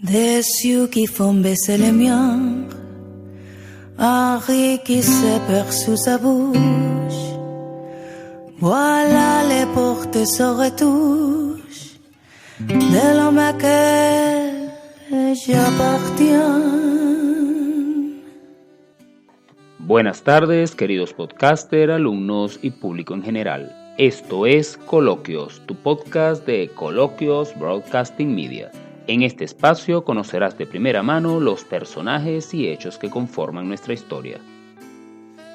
Des yeux qui font baisser les miens, un rire qui se perd sous sa bouche. Voilà les portes se retouchent de l'homme à quel j'appartiens. Buenas tardes, queridos podcaster, alumnos y público en general. Esto es Coloquios, tu podcast de Coloquios Broadcasting Media. En este espacio conocerás de primera mano los personajes y hechos que conforman nuestra historia.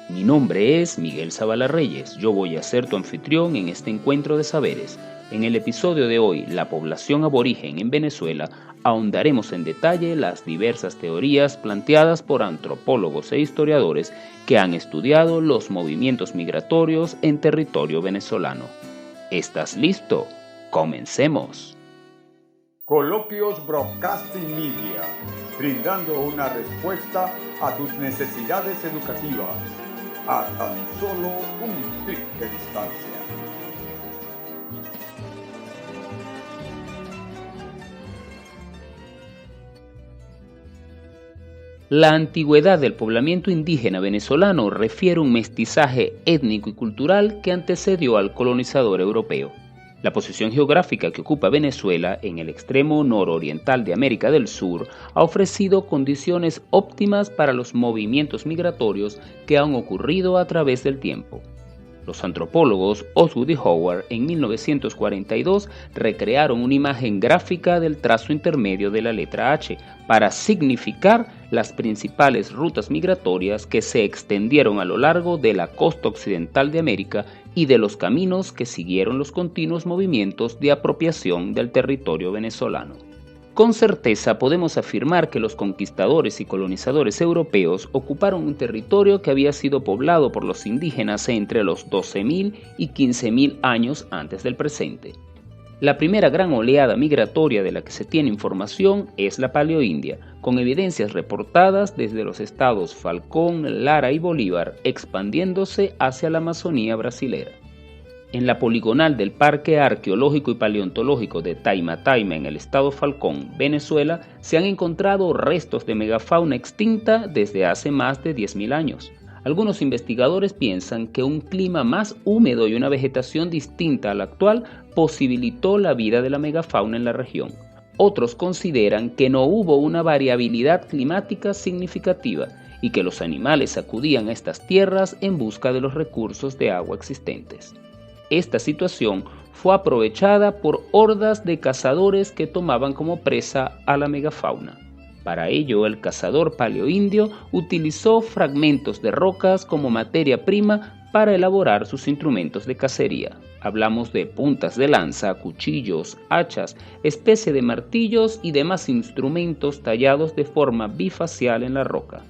Mi nombre es Miguel Zavala Reyes, yo voy a ser tu anfitrión en este encuentro de saberes. En el episodio de hoy, la población aborigen en Venezuela, ahondaremos en detalle las diversas teorías planteadas por antropólogos e historiadores que han estudiado los movimientos migratorios en territorio venezolano. ¿Estás listo? ¡Comencemos! Coloquios Broadcasting Media, brindando una respuesta a tus necesidades educativas a tan solo un clic de distancia. La antigüedad del poblamiento indígena venezolano refiere un mestizaje étnico y cultural que antecedió al colonizador europeo. La posición geográfica que ocupa Venezuela en el extremo nororiental de América del Sur ha ofrecido condiciones óptimas para los movimientos migratorios que han ocurrido a través del tiempo. Los antropólogos Osgood y Howard en 1942 recrearon una imagen gráfica del trazo intermedio de la letra H para significar las principales rutas migratorias que se extendieron a lo largo de la costa occidental de América y de los caminos que siguieron los continuos movimientos de apropiación del territorio venezolano. Con certeza podemos afirmar que los conquistadores y colonizadores europeos ocuparon un territorio que había sido poblado por los indígenas entre los 12.000 y 15.000 años antes del presente. La primera gran oleada migratoria de la que se tiene información es la Paleoindia, con evidencias reportadas desde los estados Falcón, Lara y Bolívar, expandiéndose hacia la Amazonía brasilera. En la poligonal del Parque Arqueológico y Paleontológico de Tayma en el estado Falcón, Venezuela, se han encontrado restos de megafauna extinta desde hace más de 10.000 años. Algunos investigadores piensan que un clima más húmedo y una vegetación distinta a la actual posibilitó la vida de la megafauna en la región. Otros consideran que no hubo una variabilidad climática significativa y que los animales acudían a estas tierras en busca de los recursos de agua existentes. Esta situación fue aprovechada por hordas de cazadores que tomaban como presa a la megafauna. Para ello, el cazador paleoindio utilizó fragmentos de rocas como materia prima para elaborar sus instrumentos de cacería. Hablamos de puntas de lanza, cuchillos, hachas, especie de martillos y demás instrumentos tallados de forma bifacial en la roca.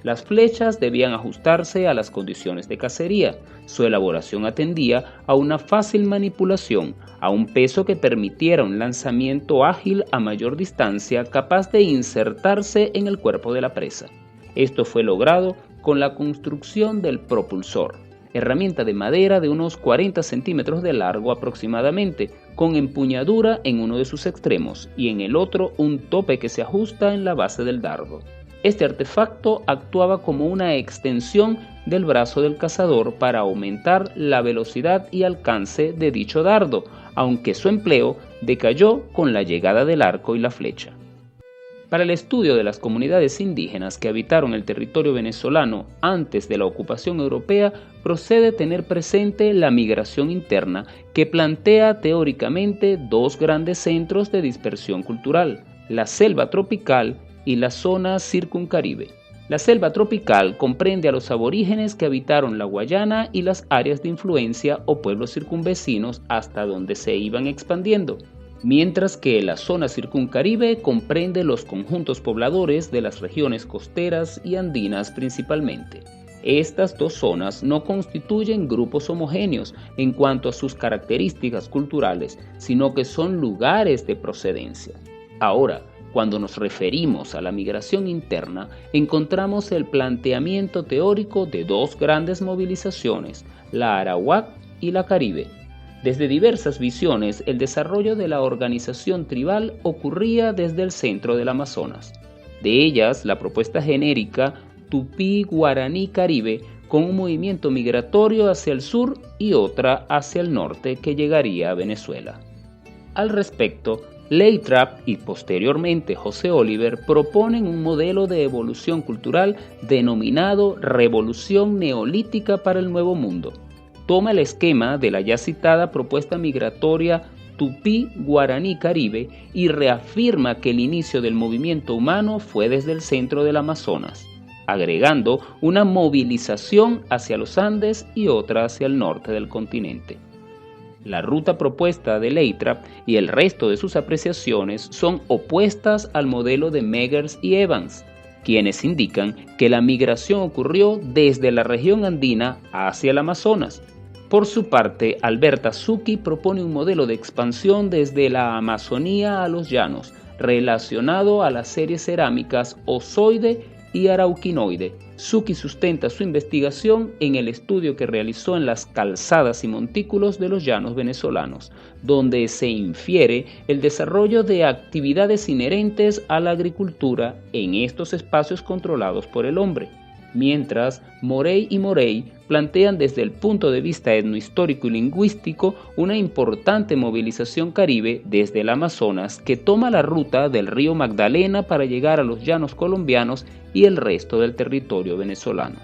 Las flechas debían ajustarse a las condiciones de cacería. Su elaboración atendía a una fácil manipulación, a un peso que permitiera un lanzamiento ágil a mayor distancia capaz de insertarse en el cuerpo de la presa. Esto fue logrado con la construcción del propulsor, herramienta de madera de unos 40 centímetros de largo aproximadamente, con empuñadura en uno de sus extremos y en el otro un tope que se ajusta en la base del dardo. Este artefacto actuaba como una extensión del brazo del cazador para aumentar la velocidad y alcance de dicho dardo, aunque su empleo decayó con la llegada del arco y la flecha. Para el estudio de las comunidades indígenas que habitaron el territorio venezolano antes de la ocupación europea, procede tener presente la migración interna que plantea teóricamente dos grandes centros de dispersión cultural, la selva tropical y la zona circuncaribe. La selva tropical comprende a los aborígenes que habitaron la Guayana y las áreas de influencia o pueblos circunvecinos hasta donde se iban expandiendo, mientras que la zona circuncaribe comprende los conjuntos pobladores de las regiones costeras y andinas principalmente. Estas dos zonas no constituyen grupos homogéneos en cuanto a sus características culturales, sino que son lugares de procedencia. Ahora, cuando nos referimos a la migración interna, encontramos el planteamiento teórico de dos grandes movilizaciones, la arawak y la caribe. Desde diversas visiones, el desarrollo de la organización tribal ocurría desde el centro del Amazonas. De ellas, la propuesta genérica Tupí-Guaraní-Caribe, con un movimiento migratorio hacia el sur y otra hacia el norte que llegaría a Venezuela. Al respecto, Lathrop y posteriormente José Oliver proponen un modelo de evolución cultural denominado Revolución Neolítica para el Nuevo Mundo. Toma el esquema de la ya citada propuesta migratoria Tupí-Guaraní-Caribe y reafirma que el inicio del movimiento humano fue desde el centro del Amazonas, agregando una movilización hacia los Andes y otra hacia el norte del continente. La ruta propuesta de Lathrop y el resto de sus apreciaciones son opuestas al modelo de Meggers y Evans, quienes indican que la migración ocurrió desde la región andina hacia el Amazonas. Por su parte, Alberta Zucchi propone un modelo de expansión desde la Amazonía a los llanos, relacionado a las series cerámicas ozoide y arauquinoide. Zucchi sustenta su investigación en el estudio que realizó en las calzadas y montículos de los llanos venezolanos, donde se infiere el desarrollo de actividades inherentes a la agricultura en estos espacios controlados por el hombre, mientras Morey y Morey plantean desde el punto de vista etnohistórico y lingüístico una importante movilización caribe desde el Amazonas que toma la ruta del río Magdalena para llegar a los llanos colombianos y el resto del territorio venezolano.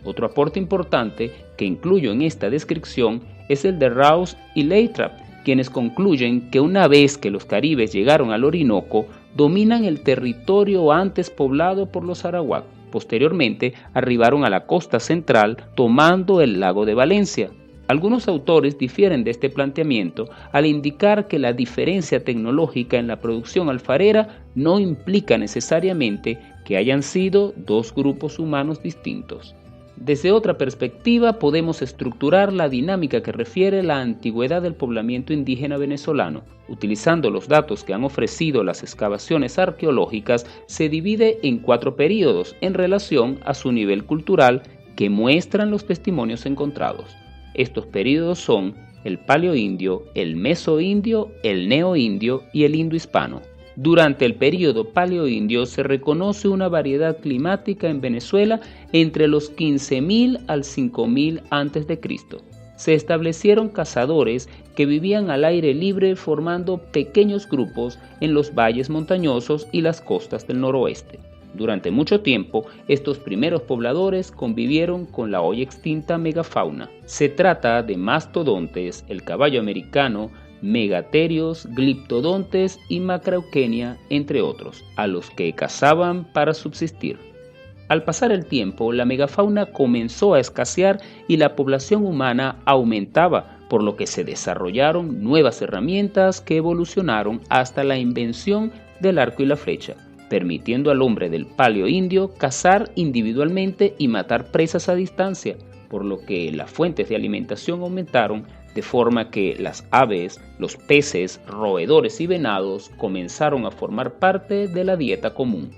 Otro aporte importante que incluyo en esta descripción es el de Rouse y Lathrop, quienes concluyen que una vez que los caribes llegaron al Orinoco, dominan el territorio antes poblado por los arawak. Posteriormente arribaron a la costa central tomando el lago de Valencia. Algunos autores difieren de este planteamiento al indicar que la diferencia tecnológica en la producción alfarera no implica necesariamente que hayan sido dos grupos humanos distintos. Desde otra perspectiva podemos estructurar la dinámica que refiere la antigüedad del poblamiento indígena venezolano. Utilizando los datos que han ofrecido las excavaciones arqueológicas, se divide en 4 períodos en relación a su nivel cultural que muestran los testimonios encontrados. Estos períodos son el paleoindio, el mesoindio, el neoindio y el indohispano. Durante el período paleoindio se reconoce una variedad climática en Venezuela entre los 15.000 al 5.000 a.C. Se establecieron cazadores que vivían al aire libre formando pequeños grupos en los valles montañosos y las costas del noroeste. Durante mucho tiempo, estos primeros pobladores convivieron con la hoy extinta megafauna. Se trata de mastodontes, el caballo americano, megaterios, gliptodontes y macrauquenia, entre otros, a los que cazaban para subsistir. Al pasar el tiempo, la megafauna comenzó a escasear y la población humana aumentaba, por lo que se desarrollaron nuevas herramientas que evolucionaron hasta la invención del arco y la flecha, permitiendo al hombre del paleoindio cazar individualmente y matar presas a distancia, por lo que las fuentes de alimentación aumentaron, de forma que las aves, los peces, roedores y venados comenzaron a formar parte de la dieta común.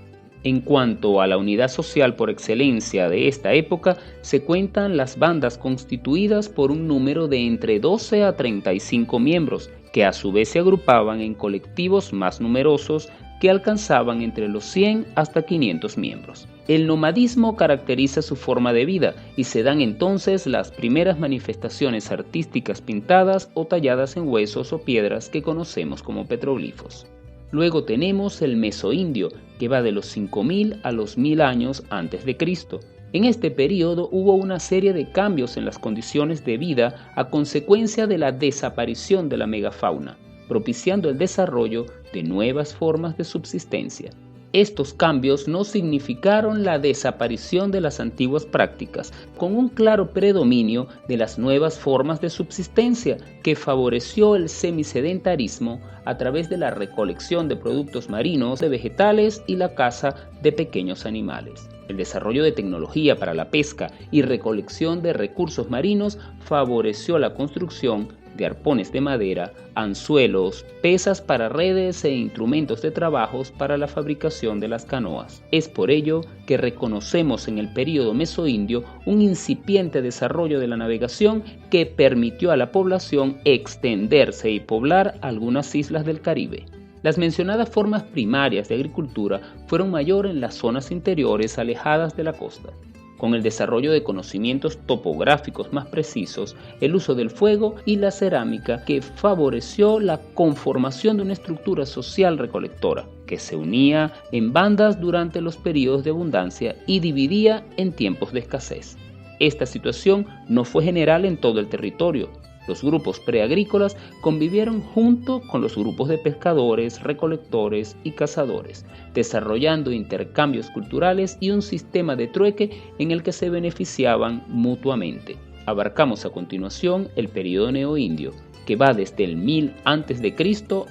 En cuanto a la unidad social por excelencia de esta época, se cuentan las bandas constituidas por un número de entre 12 a 35 miembros, que a su vez se agrupaban en colectivos más numerosos que alcanzaban entre los 100 hasta 500 miembros. El nomadismo caracteriza su forma de vida y se dan entonces las primeras manifestaciones artísticas pintadas o talladas en huesos o piedras que conocemos como petroglifos. Luego tenemos el mesoindio, que va de los 5.000 a los 1.000 años antes de Cristo. En este periodo hubo una serie de cambios en las condiciones de vida a consecuencia de la desaparición de la megafauna, propiciando el desarrollo de nuevas formas de subsistencia. Estos cambios no significaron la desaparición de las antiguas prácticas, con un claro predominio de las nuevas formas de subsistencia que favoreció el semisedentarismo a través de la recolección de productos marinos, de vegetales y la caza de pequeños animales. El desarrollo de tecnología para la pesca y recolección de recursos marinos favoreció la construcción de arpones de madera, anzuelos, pesas para redes e instrumentos de trabajos para la fabricación de las canoas. Es por ello que reconocemos en el período mesoindio un incipiente desarrollo de la navegación que permitió a la población extenderse y poblar algunas islas del Caribe. Las mencionadas formas primarias de agricultura fueron mayor en las zonas interiores alejadas de la costa. Con el desarrollo de conocimientos topográficos más precisos, el uso del fuego y la cerámica que favoreció la conformación de una estructura social recolectora, que se unía en bandas durante los periodos de abundancia y dividía en tiempos de escasez. Esta situación no fue general en todo el territorio. Los grupos preagrícolas convivieron junto con los grupos de pescadores, recolectores y cazadores, desarrollando intercambios culturales y un sistema de trueque en el que se beneficiaban mutuamente. Abarcamos a continuación el período neoindio, que va desde el 1000 a.C.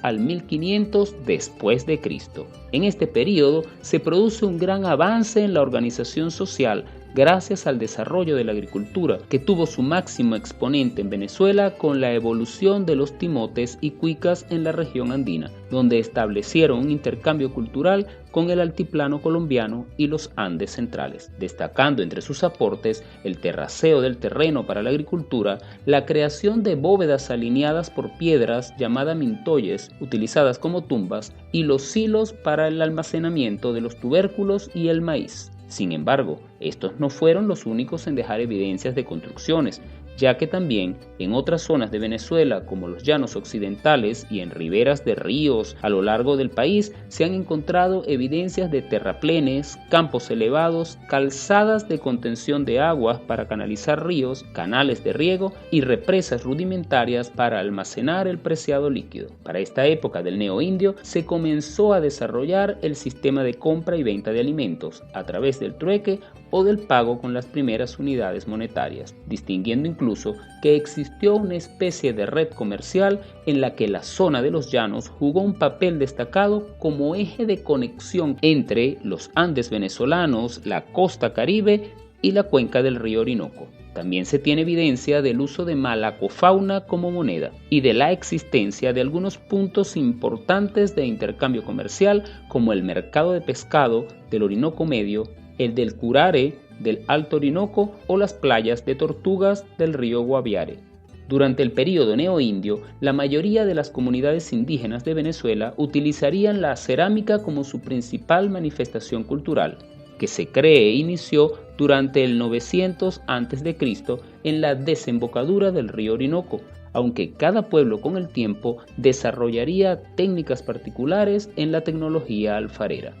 al 1500 después de Cristo. En este período se produce un gran avance en la organización social gracias al desarrollo de la agricultura, que tuvo su máximo exponente en Venezuela con la evolución de los timotes y cuicas en la región andina, donde establecieron un intercambio cultural con el altiplano colombiano y los Andes centrales, destacando entre sus aportes el terraceo del terreno para la agricultura, la creación de bóvedas alineadas por piedras llamadas mintoyes, utilizadas como tumbas, y los silos para el almacenamiento de los tubérculos y el maíz. Sin embargo, estos no fueron los únicos en dejar evidencias de construcciones, ya que también en otras zonas de Venezuela, como los llanos occidentales y en riberas de ríos a lo largo del país, se han encontrado evidencias de terraplenes, campos elevados, calzadas de contención de aguas para canalizar ríos, canales de riego y represas rudimentarias para almacenar el preciado líquido. Para esta época del neoindio se comenzó a desarrollar el sistema de compra y venta de alimentos a través del trueque o del pago con las primeras unidades monetarias, distinguiendo incluso que existió una especie de red comercial en la que la zona de los llanos jugó un papel destacado como eje de conexión entre los Andes venezolanos, la costa caribe y la cuenca del río Orinoco. También se tiene evidencia del uso de malacofauna como moneda y de la existencia de algunos puntos importantes de intercambio comercial como el mercado de pescado del Orinoco Medio, el del Curare del Alto Orinoco o las playas de tortugas del río Guaviare. Durante el período neoindio, la mayoría de las comunidades indígenas de Venezuela utilizarían la cerámica como su principal manifestación cultural, que se cree inició durante el 900 a.C. en la desembocadura del río Orinoco, aunque cada pueblo con el tiempo desarrollaría técnicas particulares en la tecnología alfarera.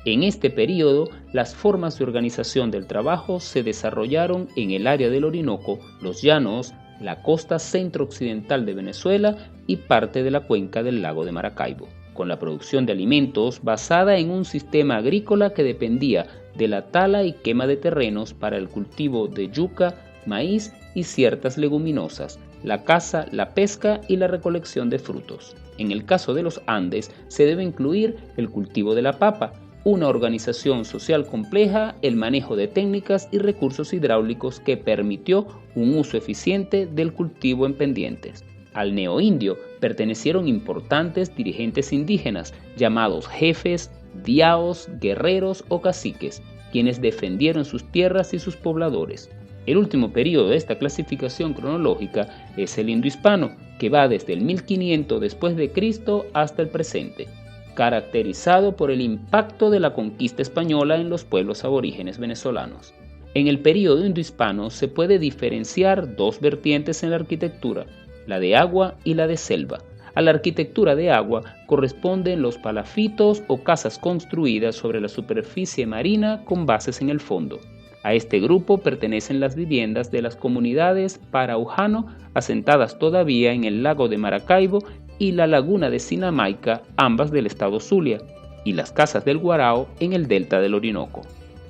En este periodo, las formas de organización del trabajo se desarrollaron en el área del Orinoco, los llanos, la costa centro-occidental de Venezuela y parte de la cuenca del lago de Maracaibo, con la producción de alimentos basada en un sistema agrícola que dependía de la tala y quema de terrenos para el cultivo de yuca, maíz y ciertas leguminosas, la caza, la pesca y la recolección de frutos. En el caso de los Andes, se debe incluir el cultivo de la papa, una organización social compleja, el manejo de técnicas y recursos hidráulicos que permitió un uso eficiente del cultivo en pendientes. Al neoindio pertenecieron importantes dirigentes indígenas llamados jefes, diaos, guerreros o caciques, quienes defendieron sus tierras y sus pobladores. El último periodo de esta clasificación cronológica es el indohispano, que va desde el 1500 después de Cristo hasta el presente, caracterizado por el impacto de la conquista española en los pueblos aborígenes venezolanos. En el período indohispano se puede diferenciar dos vertientes en la arquitectura, la de agua y la de selva. A la arquitectura de agua corresponden los palafitos o casas construidas sobre la superficie marina con bases en el fondo. A este grupo pertenecen las viviendas de las comunidades paraujano asentadas todavía en el lago de Maracaibo y la laguna de Sinamaica, ambas del estado Zulia, y las casas del Guarao en el delta del Orinoco.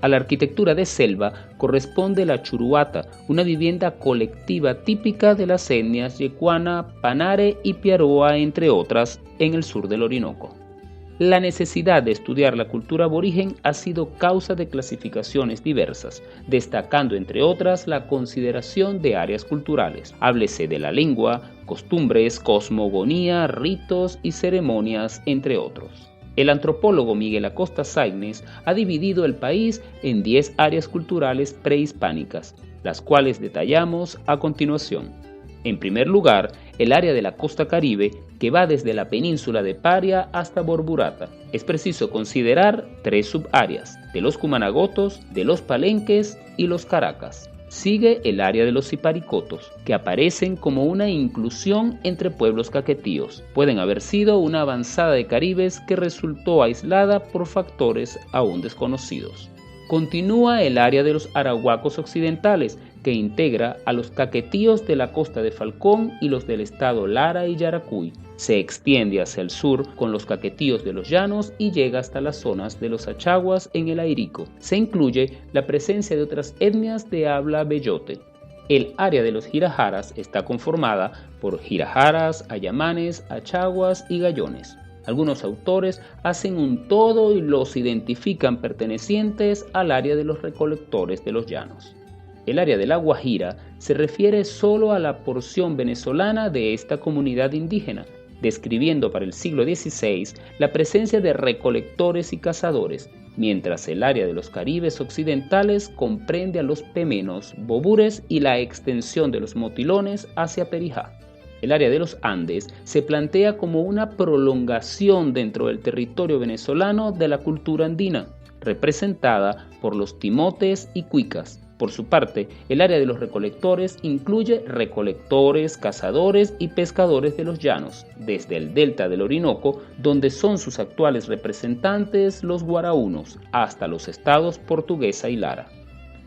A la arquitectura de selva corresponde la churuata, una vivienda colectiva típica de las etnias Yecuana, Panare y Piaroa, entre otras, en el sur del Orinoco. La necesidad de estudiar la cultura aborigen ha sido causa de clasificaciones diversas, destacando entre otras la consideración de áreas culturales. Háblese de la lengua, costumbres, cosmogonía, ritos y ceremonias, entre otros. El antropólogo Miguel Acosta Sáenz ha dividido el país en 10 áreas culturales prehispánicas, las cuales detallamos a continuación. En primer lugar, el área de la costa caribe, que va desde la península de Paria hasta Borburata. Es preciso considerar 3 subáreas, de los Cumanagotos, de los Palenques y los Caracas. Sigue el área de los Siparicotos, que aparecen como una inclusión entre pueblos caquetíos. Pueden haber sido una avanzada de caribes que resultó aislada por factores aún desconocidos. Continúa el área de los arahuacos occidentales, que integra a los caquetíos de la costa de Falcón y los del estado Lara y Yaracuy. Se extiende hacia el sur con los caquetíos de los llanos y llega hasta las zonas de los achaguas en el Airico. Se incluye la presencia de otras etnias de habla beyote. El área de los Girajaras está conformada por Girajaras, Ayamanes, Achaguas y Gallones. Algunos autores hacen un todo y los identifican pertenecientes al área de los recolectores de los llanos. El área de la Guajira se refiere solo a la porción venezolana de esta comunidad indígena, describiendo para el siglo XVI la presencia de recolectores y cazadores, mientras el área de los Caribes occidentales comprende a los pemenos, bobures y la extensión de los motilones hacia Perijá. El área de los Andes se plantea como una prolongación dentro del territorio venezolano de la cultura andina, representada por los timotes y cuicas. Por su parte, el área de los recolectores incluye recolectores, cazadores y pescadores de los llanos, desde el delta del Orinoco, donde son sus actuales representantes los guaraunos, hasta los estados Portuguesa y Lara.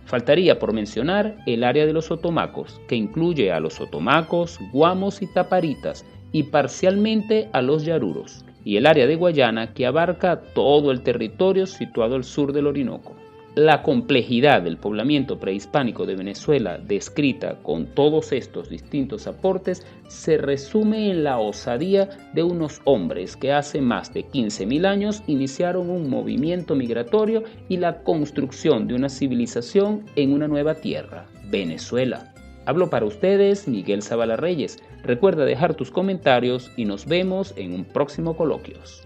Faltaría por mencionar el área de los otomacos, que incluye a los otomacos, guamos y taparitas, y parcialmente a los yaruros, y el área de Guayana, que abarca todo el territorio situado al sur del Orinoco. La complejidad del poblamiento prehispánico de Venezuela, descrita con todos estos distintos aportes, se resume en la osadía de unos hombres que hace más de 15.000 años iniciaron un movimiento migratorio y la construcción de una civilización en una nueva tierra, Venezuela. Hablo para ustedes Miguel Zavala Reyes. Recuerda dejar tus comentarios y nos vemos en un próximo Coloquios.